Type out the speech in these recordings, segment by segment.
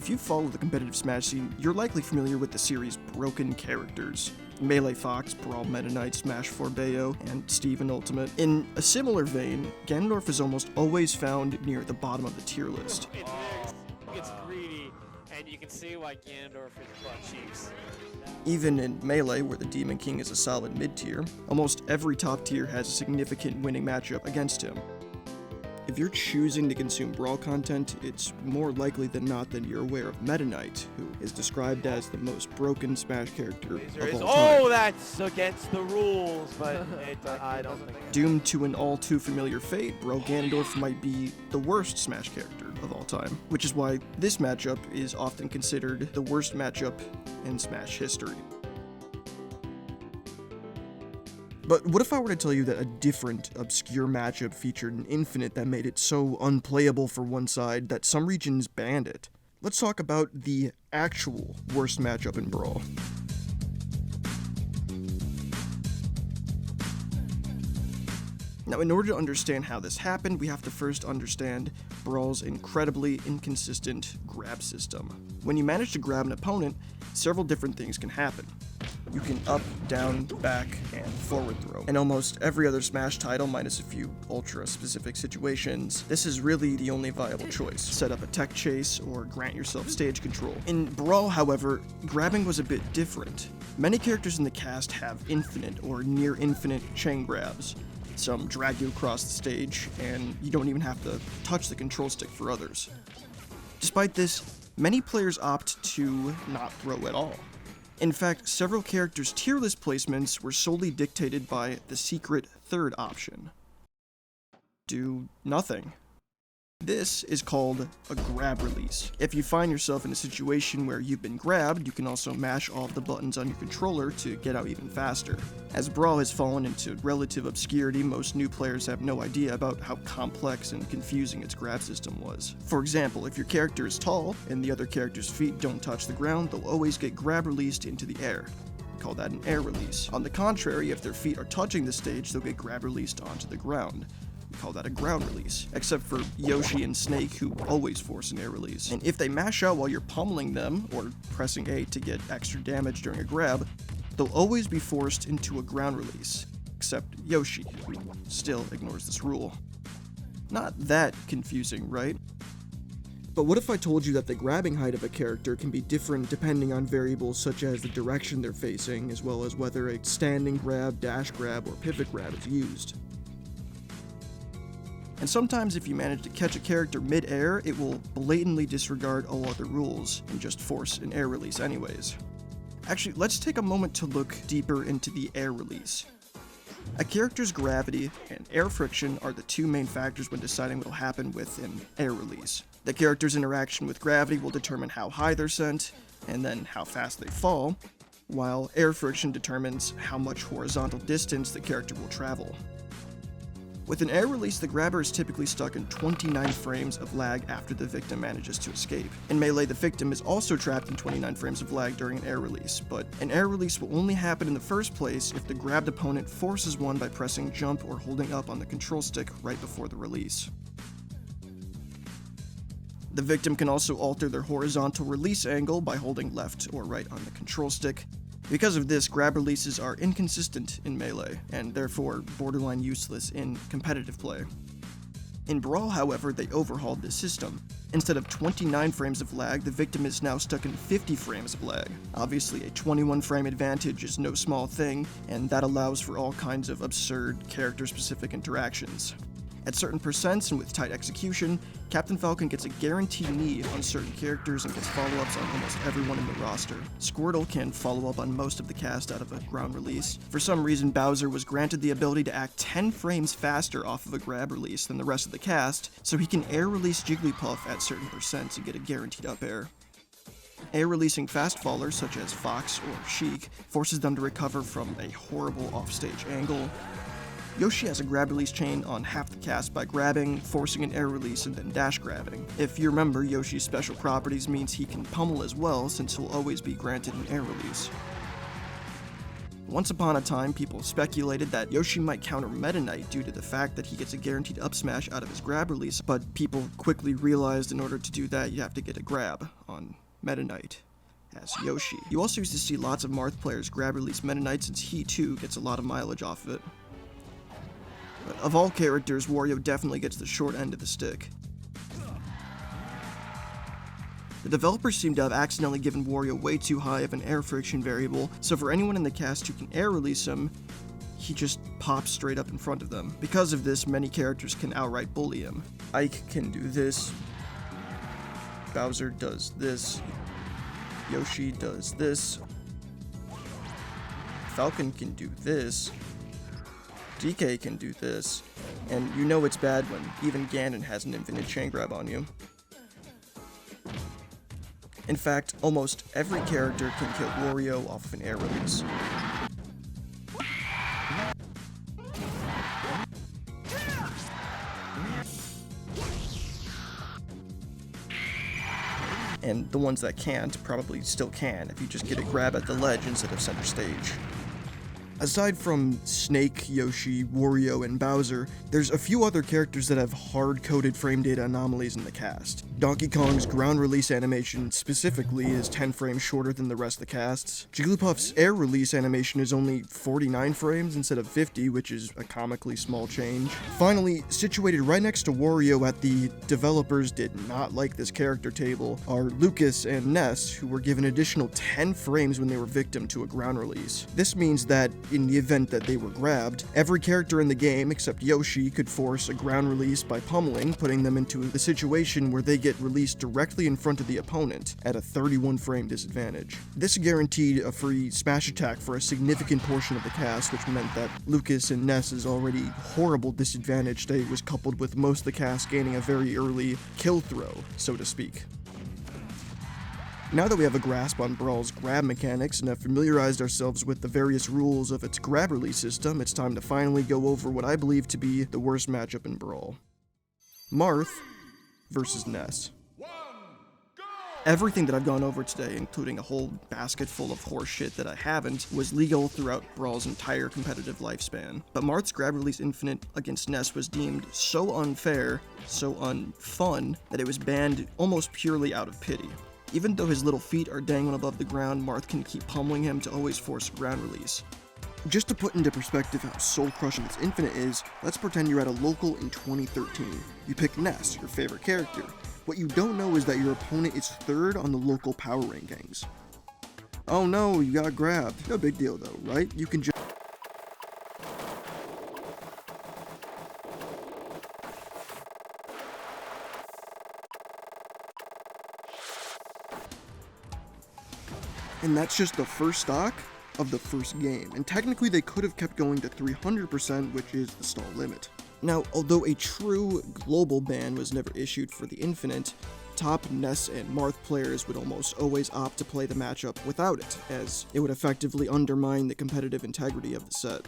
If you follow the competitive Smash scene, you're likely familiar with the series' broken characters. Melee Fox, Brawl Metaknight, Smash 4 Bayo, and Steven Ultimate. In a similar vein, Ganondorf is almost always found near the bottom of the tier list. It gets greedy, and you can see why Ganondorf is butt cheeks. Even in Melee, where the Demon King is a solid mid-tier, almost every top tier has a significant winning matchup against him. If you're choosing to consume Brawl content, it's more likely than not that you're aware of Metaknight, who is described as the most broken Smash character of all time. Oh, that's against the rules, but I don't think. Doomed to an all too familiar fate, Bro Ganondorf might be the worst Smash character of all time, which is why this matchup is often considered the worst matchup in Smash history. But what if I were to tell you that a different, obscure matchup featured an infinite that made it so unplayable for one side that some regions banned it? Let's talk about the actual worst matchup in Brawl. Now, in order to understand how this happened, we have to first understand Brawl's incredibly inconsistent grab system. When you manage to grab an opponent, several different things can happen. You can up, down, back, and forward throw. In almost every other Smash title, minus a few ultra-specific situations, this is really the only viable choice. Set up a tech chase, or grant yourself stage control. In Brawl, however, grabbing was a bit different. Many characters in the cast have infinite or near-infinite chain grabs. Some drag you across the stage, and you don't even have to touch the control stick for others. Despite this, many players opt to not throw at all. In fact, several characters' tier list placements were solely dictated by the secret third option. Do nothing. This is called a grab release. If you find yourself in a situation where you've been grabbed, you can also mash all of the buttons on your controller to get out even faster. As Brawl has fallen into relative obscurity, most new players have no idea about how complex and confusing its grab system was. For example, if your character is tall and the other character's feet don't touch the ground, they'll always get grab released into the air. We call that an air release. On the contrary, if their feet are touching the stage, they'll get grab released onto the ground. We call that a ground release, except for Yoshi and Snake, who always force an air release. And if they mash out while you're pummeling them, or pressing A to get extra damage during a grab, they'll always be forced into a ground release, except Yoshi, who still ignores this rule. Not that confusing, right? But what if I told you that the grabbing height of a character can be different depending on variables such as the direction they're facing, as well as whether a standing grab, dash grab, or pivot grab is used? And sometimes if you manage to catch a character mid-air, it will blatantly disregard all other rules and just force an air release anyways. Actually, let's take a moment to look deeper into the air release. A character's gravity and air friction are the two main factors when deciding what will happen with an air release. The character's interaction with gravity will determine how high they're sent, and then how fast they fall, while air friction determines how much horizontal distance the character will travel. With an air release, the grabber is typically stuck in 29 frames of lag after the victim manages to escape. In Melee, the victim is also trapped in 29 frames of lag during an air release, but an air release will only happen in the first place if the grabbed opponent forces one by pressing jump or holding up on the control stick right before the release. The victim can also alter their horizontal release angle by holding left or right on the control stick. Because of this, grab releases are inconsistent in Melee, and therefore borderline useless in competitive play. In Brawl, however, they overhauled this system. Instead of 29 frames of lag, the victim is now stuck in 50 frames of lag. Obviously, a 21 frame advantage is no small thing, and that allows for all kinds of absurd, character-specific interactions. At certain percents and with tight execution, Captain Falcon gets a guaranteed knee on certain characters and gets follow-ups on almost everyone in the roster. Squirtle can follow up on most of the cast out of a ground release. For some reason, Bowser was granted the ability to act 10 frames faster off of a grab release than the rest of the cast, so he can air release Jigglypuff at certain percents and get a guaranteed up air. Air releasing fast fallers such as Fox or Sheik forces them to recover from a horrible offstage angle. Yoshi has a grab release chain on half the cast by grabbing, forcing an air release, and then dash grabbing. If you remember, Yoshi's special properties means he can pummel as well, since he'll always be granted an air release. Once upon a time, people speculated that Yoshi might counter Metaknight due to the fact that he gets a guaranteed up smash out of his grab release, but people quickly realized in order to do that you have to get a grab on Metaknight as Yoshi. You also used to see lots of Marth players grab release Metaknight since he too gets a lot of mileage off of it. But of all characters, Wario definitely gets the short end of the stick. The developers seem to have accidentally given Wario way too high of an air friction variable, so for anyone in the cast who can air release him, he just pops straight up in front of them. Because of this, many characters can outright bully him. Ike can do this, Bowser does this, Yoshi does this, Falcon can do this, DK can do this, and you know it's bad when even Ganon has an infinite chain grab on you. In fact, almost every character can kill Wario off of an air release. And the ones that can't probably still can if you just get a grab at the ledge instead of center stage. Aside from Snake, Yoshi, Wario, and Bowser, there's a few other characters that have hard-coded frame data anomalies in the cast. Donkey Kong's ground release animation specifically is 10 frames shorter than the rest of the casts. Jigglypuff's air release animation is only 49 frames instead of 50, which is a comically small change. Finally, situated right next to Wario at the developers did not like this character table are Lucas and Ness, who were given additional 10 frames when they were victim to a ground release. This means that in the event that they were grabbed, every character in the game except Yoshi could force a ground release by pummeling, putting them into the situation where they get released directly in front of the opponent at a 31 frame disadvantage. This guaranteed a free smash attack for a significant portion of the cast, which meant that Lucas and Ness's already horrible disadvantage state was coupled with most of the cast gaining a very early kill throw, so to speak. Now that we have a grasp on Brawl's grab mechanics and have familiarized ourselves with the various rules of its grab release system, it's time to finally go over what I believe to be the worst matchup in Brawl. Marth versus Ness. Everything that I've gone over today, including a whole basket full of horse shit that I haven't, was legal throughout Brawl's entire competitive lifespan. But Marth's grab release infinite against Ness was deemed so unfair, so unfun, that it was banned almost purely out of pity. Even though his little feet are dangling above the ground, Marth can keep pummeling him to always force a ground release. Just to put into perspective how soul-crushing this infinite is, let's pretend you're at a local in 2013. You pick Ness, your favorite character. What you don't know is that your opponent is third on the local power rankings. Oh no, you got grabbed. No big deal though, right? You can just... And that's just the first stock of the first game, and technically they could have kept going to 300%, which is the stall limit. Now, although a true global ban was never issued for the Infinite, top Ness and Marth players would almost always opt to play the matchup without it, as it would effectively undermine the competitive integrity of the set.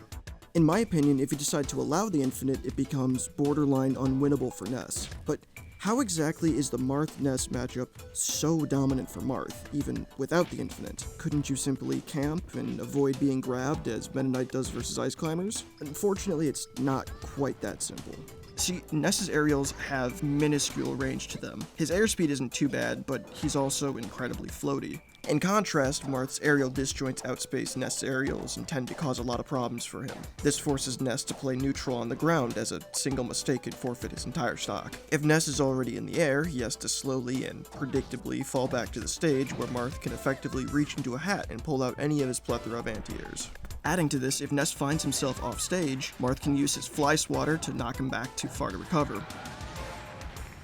In my opinion, if you decide to allow the Infinite, it becomes borderline unwinnable for Ness. But how exactly is the Marth-Ness matchup so dominant for Marth, even without the Infinite? Couldn't you simply camp and avoid being grabbed as Metaknight does versus Ice Climbers? Unfortunately, it's not quite that simple. See, Ness's aerials have minuscule range to them. His airspeed isn't too bad, but he's also incredibly floaty. In contrast, Marth's aerial disjoints outspace Ness's aerials and tend to cause a lot of problems for him. This forces Ness to play neutral on the ground, as a single mistake could forfeit his entire stock. If Ness is already in the air, he has to slowly and predictably fall back to the stage, where Marth can effectively reach into a hat and pull out any of his plethora of anti-airs. Adding to this, if Ness finds himself off stage, Marth can use his fly swatter to knock him back too far to recover.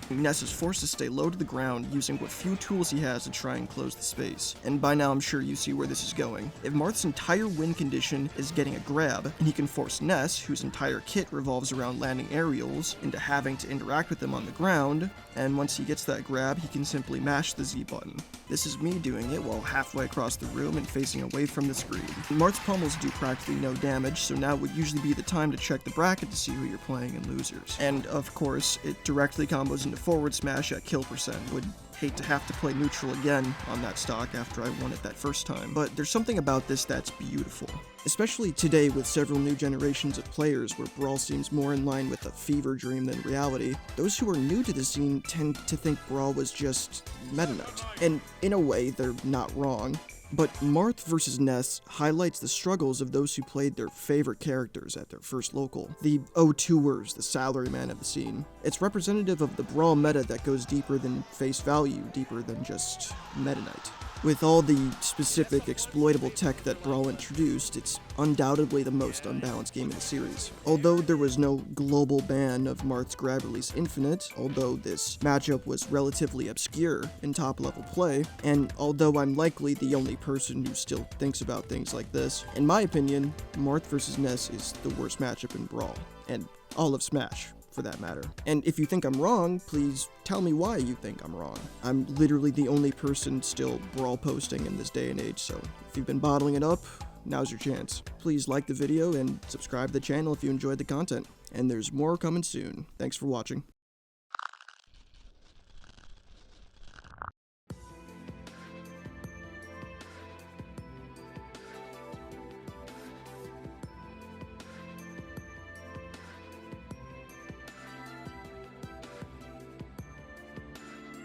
Ness is forced to stay low to the ground, using what few tools he has to try and close the space. And by now I'm sure you see where this is going. If Marth's entire win condition is getting a grab, and he can force Ness, whose entire kit revolves around landing aerials, into having to interact with them on the ground, and once he gets that grab, he can simply mash the Z button. This is me doing it while halfway across the room and facing away from the screen. Marth's pummels do practically no damage, so now would usually be the time to check the bracket to see who you're playing in losers. And of course, it directly combos into forward smash at kill percent. Would hate to have to play neutral again on that stock after I won it that first time, but there's something about this that's beautiful. Especially today with several new generations of players where Brawl seems more in line with a fever dream than reality, those who are new to the scene tend to think Brawl was just Metaknight. And in a way, they're not wrong. But Marth vs. Ness highlights the struggles of those who played their favorite characters at their first local, the O2ers, the salaryman of the scene. It's representative of the Brawl meta that goes deeper than face value, deeper than just Metaknight. With all the specific exploitable tech that Brawl introduced, it's undoubtedly the most unbalanced game in the series. Although there was no global ban of Marth's grab release Infinite, although this matchup was relatively obscure in top-level play, and although I'm likely the only person who still thinks about things like this, in my opinion, Marth vs. Ness is the worst matchup in Brawl, and all of Smash, for that matter. And if you think I'm wrong, please tell me why you think I'm wrong. I'm literally the only person still Brawl posting in this day and age, so if you've been bottling it up, now's your chance. Please like the video and subscribe to the channel if you enjoyed the content. And there's more coming soon. Thanks for watching.